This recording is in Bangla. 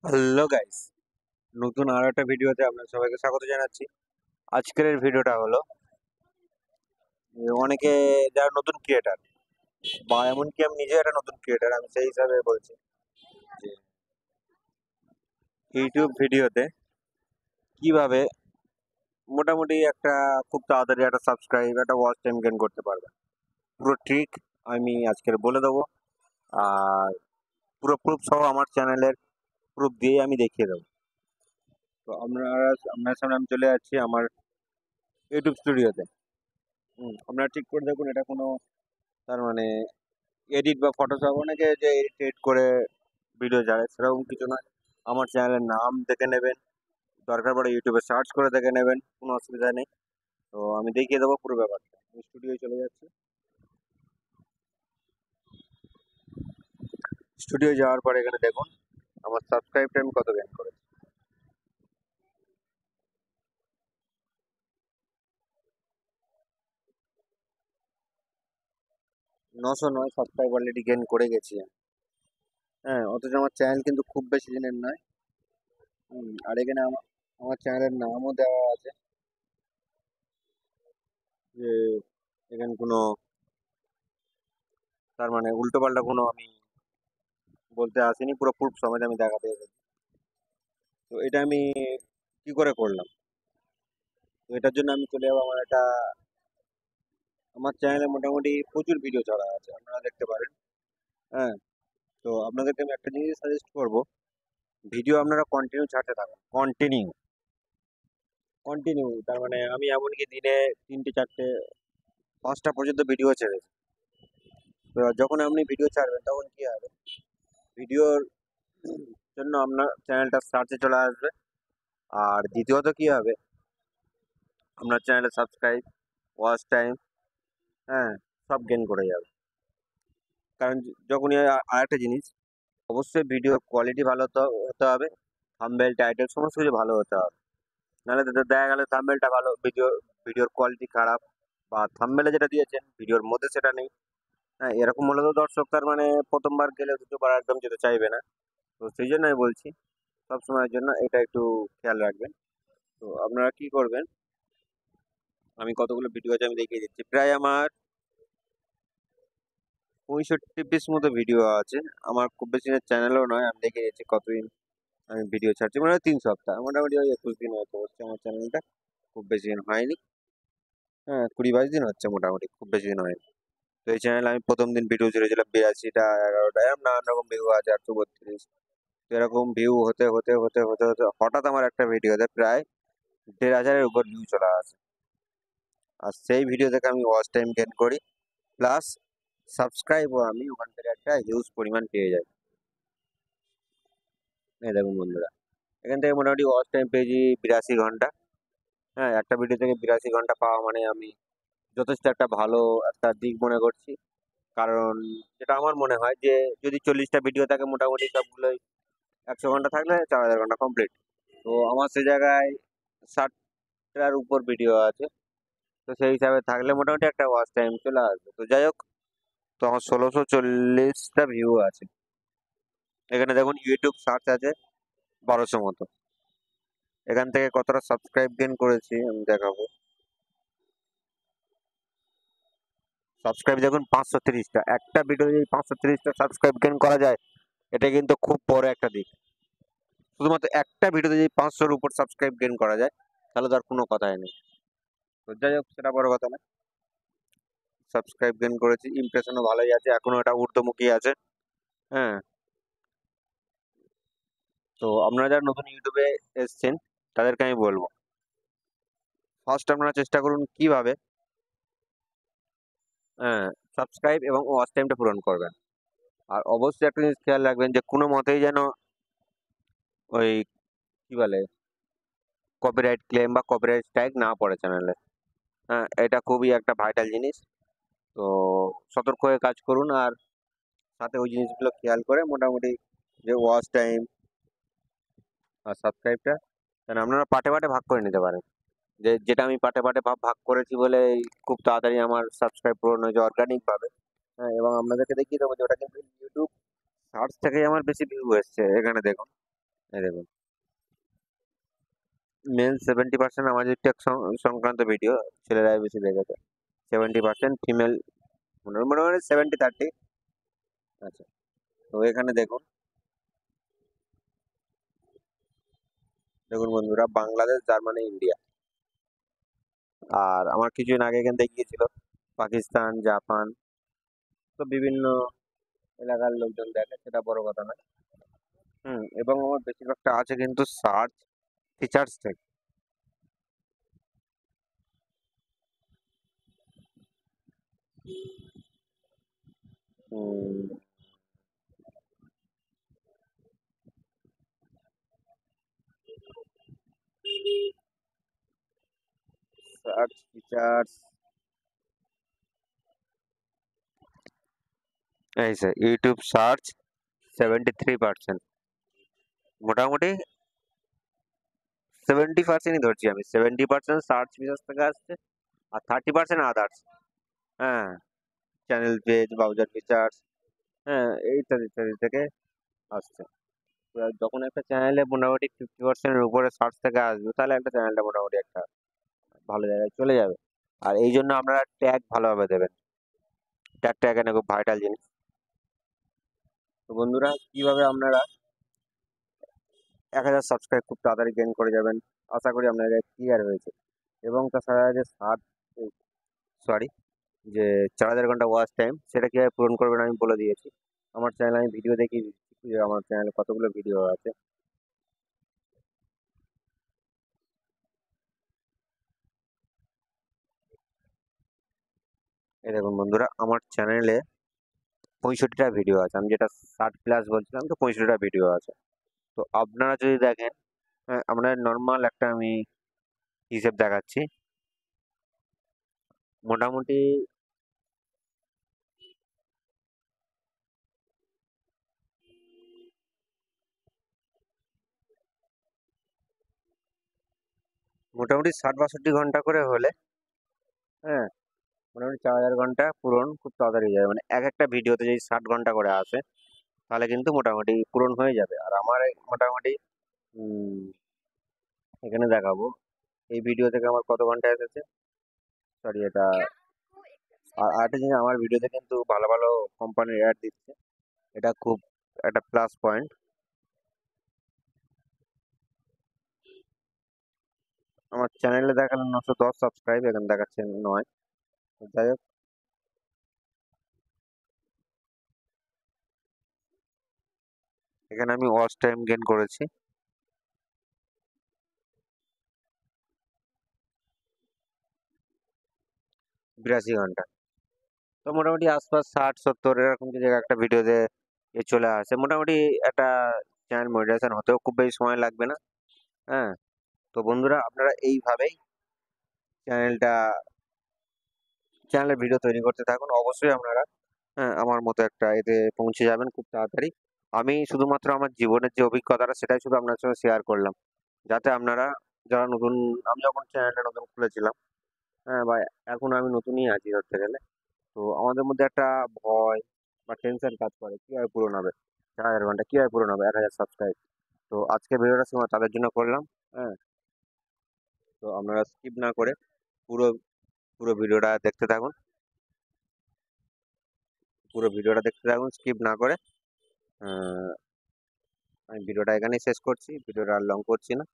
হ্যালো গাইস, নতুন আরো একটা ভিডিওতে আপনার সবাইকে স্বাগত জানাচ্ছি। আজকের এই ভিডিওটা হলো যে অনেকে যারা নতুন ক্রিয়েটার বা এমনকি আমি নিজে একটা নতুন ক্রিয়েটার, আমি সেই হিসাবে বলছি যে ইউটিউব ভিডিওতে কিভাবে মোটামুটি একটা খুব তাড়াতাড়ি একটা সাবস্ক্রাইব একটা ওয়াচ টাইম গেইন করতে পারবে। পুরো ট্রিক আমি আজকের বলে দেবো, আর পুরো প্রুফ সহ আমার চ্যানেলের প্রুফ দিয়ে আমি দেখিয়ে দেবো। তো আপনার সামনে আমি চলে যাচ্ছি আমার ইউটিউব স্টুডিওতে। আপনারা ঠিক করে দেখুন, এটা কোনো তার মানে এডিট বা ফটোশপ, অনেকে যে এডিট টেডিট করে ভিডিও ছাড়ে সেরকম কিছু নয়। আমার চ্যানেলের নাম দেখে নেবেন, দরকার পড়ে ইউটিউবে সার্চ করে দেখে নেবেন, কোনো অসুবিধা নেই। তো আমি দেখিয়ে দেবো পুরো ব্যাপারটা। আমি স্টুডিও চলে যাচ্ছি। স্টুডিও যাওয়ার পরে এখানে দেখুন আমার সাবস্ক্রাইবটা আমি কত গেইন করেছি। 909 সাবস্ক্রাইব অলরেডি গেইন করে গেছি আমি। হ্যাঁ, অথচ আমার চ্যানেল কিন্তু খুব বেশি দিনের নয়। আর এখানে আমার আমার চ্যানেলের নামও দেওয়া আছে, যে এখানে কোনো তার মানে উল্টো পাল্টা কোনো আমি বলতে আসিনি, পুরো প্রুফ সমেত আমি দেখাতে এসেছি। তো এটা আমি কি করে করলাম, তো এটার জন্য আমি চলে যাবো আমার চ্যানেলে মোটামুটি প্রচুর ভিডিও ছাড়া আছে, আপনারা দেখতে পারেন। হ্যাঁ, তো আপনাদেরকে আমি একটা জিনিস সাজেস্ট করব, ভিডিও আপনারা কন্টিনিউ ছাড়তে থাকুন। কন্টিনিউ কন্টিনিউ তার মানে আমি এমনকি দিনে 3টে 4টে 5টা পর্যন্ত ভিডিও ছেড়েছি। তো যখন আপনি ভিডিও ছাড়বেন তখন কি হবে, ভিডিওর জন্য আপনার চ্যানেলটা সার্চে চলে আসবে। আর দ্বিতীয়ত কি হবে, আপনার চ্যানেলের সাবস্ক্রাইব, ওয়াচ টাইম, হ্যাঁ, সব গেইন করে যাবে। কারণ যখনই আরেকটা জিনিস, অবশ্যই ভিডিওর কোয়ালিটি ভালো হতে হবে, থাম্বনেল টাইটেল সমস্ত কিছু ভালো হতে হবে। নাহলে তো দেখা গেল থাম্বনেলটা ভালো, ভিডিওর কোয়ালিটি খারাপ, বা থাম্বনেলে যেটা দিয়েছেন ভিডিওর মধ্যে সেটা নেই। হ্যাঁ, এরকম হলে তো দর্শক তার মানে প্রথমবার গেলে দ্বিতীয়বার একদম যেতে চাইবে না। তো সেই জন্য আমি বলছি সবসময়ের জন্য এটা একটু খেয়াল রাখবেন। তো আপনারা কি করবেন, আমি কতগুলো ভিডিও আছে আমি দেখিয়ে দিচ্ছি। প্রায় আমার 65 পিস মতো ভিডিও আছে। আমার খুব বেশি চ্যানেলও নয়, আমি দেখিয়ে দিচ্ছি কতদিন আমি ভিডিও ছাড়ছি, মানে 3 সপ্তাহ, মোটামুটি ওই 21 দিন হয়তো হচ্ছে আমার চ্যানেলটা, খুব বেশি দিন হয়নি। হ্যাঁ, 20-22 দিন হচ্ছে মোটামুটি, খুব বেশি দিন হয়নি। তো এই চ্যানেলে আমি প্রথম দিন ভিডিও ছেড়েছিলাম 82টা 11টা, এরকম নানান রকম ভিউ আছে, 832। তো এরকম ভিউ হতে হতে হতে হতে হতে হঠাৎ আমার একটা ভিডিওতে প্রায় 1,500-এর উপর ভিউ চলে আসে। আর সেই ভিডিও থেকে আমি ওয়াচ টাইম গেইন করি, প্লাস সাবস্ক্রাইবও আমি ওখান থেকে একটা হিউজ পরিমাণ পেয়ে যাই। এই দেখুন বন্ধুরা, এখান থেকে মোটামুটি ওয়াচ টাইম পেয়েছি 82 ঘন্টা। হ্যাঁ, একটা ভিডিও থেকে 82 ঘন্টা পাওয়া মানে আমি যথেষ্ট একটা ভালো একটা দিক মনে করছি। কারণ যেটা আমার মনে হয় যে যদি 40টা ভিডিও থাকে, মোটামুটি সবগুলোই 100 ঘন্টা থাকলে 4,000 ঘন্টা কমপ্লিট। তো আমার সে জায়গায় 60টার উপর ভিডিও আছে। তো সেই হিসাবে থাকলে মোটামুটি একটা ওয়াচ টাইম চলে আসবে। তো যাই হোক, তো আমার 1640টা ভিউ আছে। এখানে দেখুন ইউটিউব সার্চ আছে 1200 মতো। এখান থেকে কতটা সাবস্ক্রাইব গেইন করেছি আমি দেখাবো। সাবস্ক্রাইব দেখুন 530টা, একটা ভিডিও যদি 530টা সাবস্ক্রাইব গেইন করা যায়, এটা কিন্তু খুব বড় একটা দিক। শুধুমাত্র একটা ভিডিওতে যদি 500-র উপর সাবস্ক্রাইব গেইন করা যায়, তাহলে তো আর কোনো কথাই নেই। তো যাই হোক, সেটা বড় কথা না। সাবস্ক্রাইব গেইন করেছি, ইমপ্রেশনও ভালোই আছে, এখনো এটা ঊর্ধ্বমুখী আছে। হ্যাঁ, তো আপনারা যারা নতুন ইউটিউবে এসছেন তাদেরকে আমি বলবো, ফার্স্ট আপনারা চেষ্টা করুন কিভাবে হ্যাঁ সাবস্ক্রাইব এবং ওয়াচ টাইমটা পূরণ করবেন। আর অবশ্যই একটা জিনিস খেয়াল রাখবেন যে কোনো মতেই যেন ওই কি বলে কপিরাইট ক্লেম বা কপিরাইট স্ট্রাইক না পড়ে চ্যানেলে। হ্যাঁ, এটা খুবই একটা ভাইটাল জিনিস। তো সতর্ক হয়ে কাজ করুন, আর সাথে ওই জিনিসগুলো খেয়াল করে মোটামুটি যে ওয়াচ টাইম আর সাবস্ক্রাইবটা যেন আপনারা পার্টে পার্টে ভাগ করে নিতে পারেন। যেটা আমি পার্টে পার্টে ভাগ করেছি বলে খুব তাড়াতাড়ি আমার সাবস্ক্রাইব পূরণ হয়েছে অর্গানিক ভাবে। হ্যাঁ, এবং আপনাদেরকে দেখিয়ে দেবো যে ওটা কিন্তু ইউটিউব সার্চ থেকেই আমার বেশি ভিউ এসছে। এখানে দেখুন, এই দেখুন, মেল 70% আমাদের টেক সংক্রান্ত ভিডিও ছেলেরাই বেশি দেখেছে, 70%, ফিমেল মোটামুটি 70-30। আচ্ছা, তো এখানে দেখুন, দেখুন বন্ধুরা, বাংলাদেশ, জার্মানি, ইন্ডিয়া। আর আমার কিছুদিন আগে এখান থেকে গিয়েছিল পাকিস্তান, জাপান, তো বিভিন্ন এলাকার লোকজন দেখে, সেটা বড় কথা নয়। এবং আমার বেশিরভাগটা আছে কিন্তু সার্চ ফিচার্স থেকে। সার্চ ফিচার্স, এই স্যার ইউটিউব সার্চ 73%, মোটামুটি 70%ই ধরছি আমি, 70% সার্চ ফিচার্স থেকে আসছে, আর 30% আদার্স। হ্যাঁ, চ্যানেল পেজ, ব্রাউজার ফিচার্স, হ্যাঁ, এই ইত্যাদি ইত্যাদি থেকে আসছে। এবার যখন একটা চ্যানেলে মোটামুটি 50%-এর উপরে সার্চ থেকে আসবে, তাহলে একটা চ্যানেলটা মোটামুটি একটা ভালো জায়গায় চলে যাবে। আর এই জন্য আপনারা ট্যাগ ভালোভাবে দেবেন, ট্যাগটা এখানে খুব ভাইটাল জিনিস। তো বন্ধুরা, কিভাবে আপনারা 1000 সাবস্ক্রাইব খুব তাড়াতাড়ি গেইন করে যাবেন, আশা করি আপনাদের ক্লিয়ার হয়েছে। এবং তাছাড়া যে সরি, যে 4000 ঘন্টা ওয়াচ টাইম, সেটা কিভাবে পূরণ করবেন আমি বলে দিয়েছি। আমার চ্যানেলে আমি ভিডিও দেখি, যে আমার চ্যানেলে কতগুলো ভিডিও আছে। এই দেখুন বন্ধুরা, আমার চ্যানেলে 65টা ভিডিও আছে। আমি যেটা 60+ বলছিলাম, তো 65টা ভিডিও আছে। তো আপনারা যদি দেখেন, আমরা নর্মাল একটা আমি হিসেব দেখাচ্ছি। মোটামুটি মোটামুটি 60-62 ঘন্টা করে হলে, হ্যাঁ, মোটামুটি 4000 ঘন্টা পূরণ খুব তাড়াতাড়ি হয়ে যাবে। মানে এক একটা ভিডিওতে যদি 60 ঘন্টা করে আসে, তাহলে কিন্তু মোটামুটি পূরণ হয়ে যাবে। আর আমার মোটামুটি উম, এখানে দেখাবো এই ভিডিও থেকে আমার কত ঘন্টা এসেছে। সরি, এটা আর আরেকটা জিনিস, আমার ভিডিওতে কিন্তু ভালো ভালো কোম্পানির অ্যাড দিচ্ছে, এটা খুব একটা প্লাস পয়েন্ট। আমার চ্যানেলে দেখালো 910 সাবস্ক্রাইব, এখানে দেখাচ্ছে 9। তো যাই হোক, এখানে আমি ওয়াচ টাইম গেইন করেছি 82 ঘন্টা। তো মোটামুটি আশপাশ 60-70 এরকম যদি একটা ভিডিওতে চলে আসে, মোটামুটি একটা চ্যানেল মনিটাইজেশন হতেও খুব বেশি সময় লাগবে না। হ্যাঁ, তো বন্ধুরা, আপনারা এইভাবেই চ্যানেলটা চ্যানেলের ভিডিও তৈরি করতে থাকুন। অবশ্যই আপনারা, হ্যাঁ, আমার মতো একটা এতে পৌঁছে যাবেন খুব তাড়াতাড়ি। আমি শুধুমাত্র আমার জীবনের যে অভিজ্ঞতাটা, সেটাই শুধু আপনার সঙ্গে শেয়ার করলাম, যাতে আপনারা যারা নতুন, আমি যখন চ্যানেলটা নতুন খুলেছিলাম, হ্যাঁ, বা এখন আমি নতুনই আছি ধরতে গেলে, তো আমাদের মধ্যে একটা ভয় বা টেনশন কাজ করে, কিভাবে পূরণ হবে 4000 ঘন্টা, কিভাবে পূরণ হবে 1000 সাবস্ক্রাইব। তো আজকে ভিডিওটা সময় তাদের জন্য করলাম। হ্যাঁ, তো আপনারা স্কিপ না করে পুরো পুরো ভিডিওটা দেখতে থাকুন, পুরো ভিডিওটা দেখতে থাকুন স্কিপ না করে। আহ, আমি ভিডিওটা এখানেই শেষ করছি, ভিডিওটা আর লং করছি না।